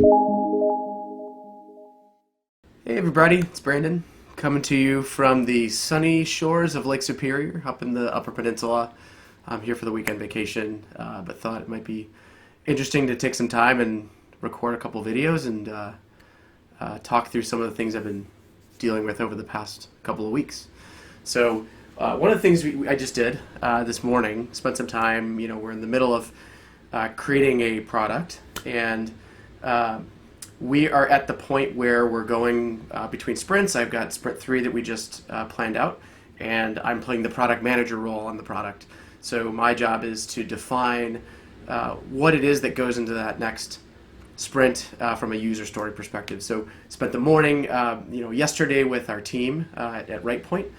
Hey everybody, it's Brandon coming to you from the sunny shores of Lake Superior up in the Upper Peninsula. I'm here for the weekend vacation, but thought it might be interesting to take some time and record a couple videos and talk through some of the things I've been dealing with over the past couple of weeks. So one of the things I just did this morning, spent some time, we're in the middle of creating a product, and we are at the point where we're going between sprints. I've got sprint 3 that we just planned out, and I'm playing the product manager role on the product. So my job is to define what it is that goes into that next sprint from a user story perspective. So spent the morning, yesterday with our team at RightPoint,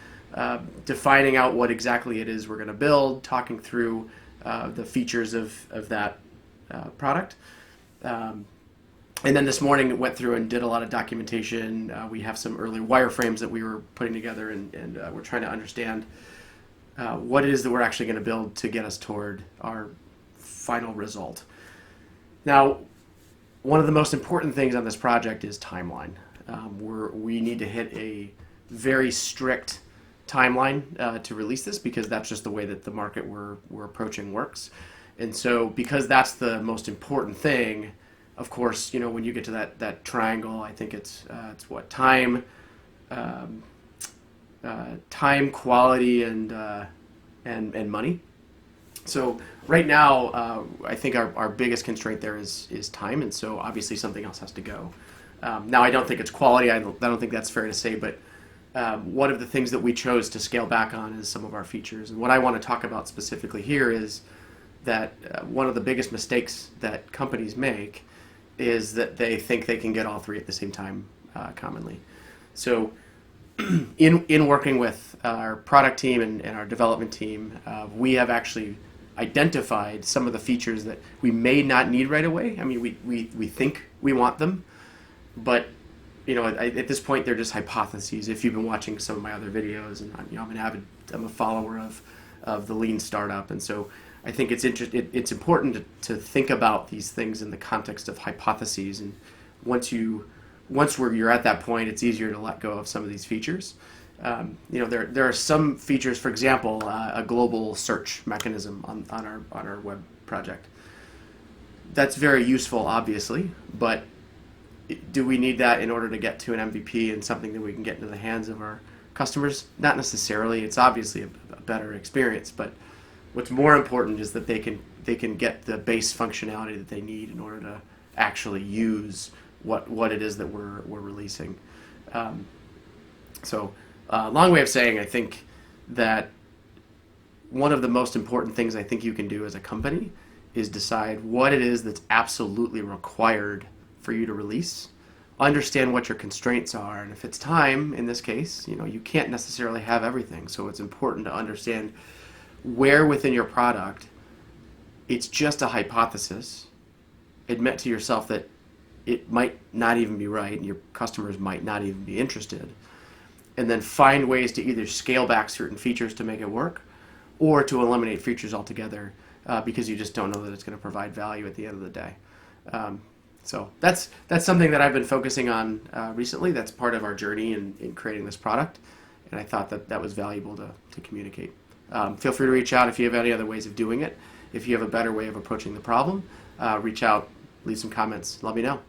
defining out what exactly it is we're going to build, talking through the features of that product. And then this morning went through and did a lot of documentation. We have some early wireframes that we were putting together, and we're trying to understand what it is that we're actually going to build to get us toward our final result. Now, one of the most important things on this project is timeline. We need to hit a very strict timeline to release this, because that's just the way that the market we're approaching works. And so because that's the most important thing, of course, when you get to that triangle, I think it's what, time, quality, and money. So right now, I think our biggest constraint there is time, and so obviously something else has to go. Now, I don't think it's quality. I don't think that's fair to say, but one of the things that we chose to scale back on is some of our features. And what I want to talk about specifically here is that one of the biggest mistakes that companies make is that they think they can get all three at the same time commonly. So in working with our product team and our development team, we have actually identified some of the features that we may not need right away. I mean, we think we want them, but at this point they're just hypotheses. If you've been watching some of my other videos, and I'm a follower of the lean startup, and so I think it's important to think about these things in the context of hypotheses. And once you're at that point, it's easier to let go of some of these features. There are some features, for example, a global search mechanism on our web project. That's very useful, obviously, but do we need that in order to get to an MVP and something that we can get into the hands of our customers? Not necessarily. It's obviously a better experience, but what's more important is that they can get the base functionality that they need in order to actually use what it is that we're releasing. Long way of saying, I think that one of the most important things I think you can do as a company is decide what it is that's absolutely required for you to release. Understand what your constraints are, and if it's time, in this case, you can't necessarily have everything. So it's important to understand where within your product it's just a hypothesis. Admit to yourself that it might not even be right, and your customers might not even be interested. And then find ways to either scale back certain features to make it work, or to eliminate features altogether because you just don't know that it's going to provide value at the end of the day. So that's something that I've been focusing on recently. That's part of our journey in creating this product, and I thought that was valuable to communicate. Feel free to reach out if you have any other ways of doing it. If you have a better way of approaching the problem, reach out, leave some comments, let me know.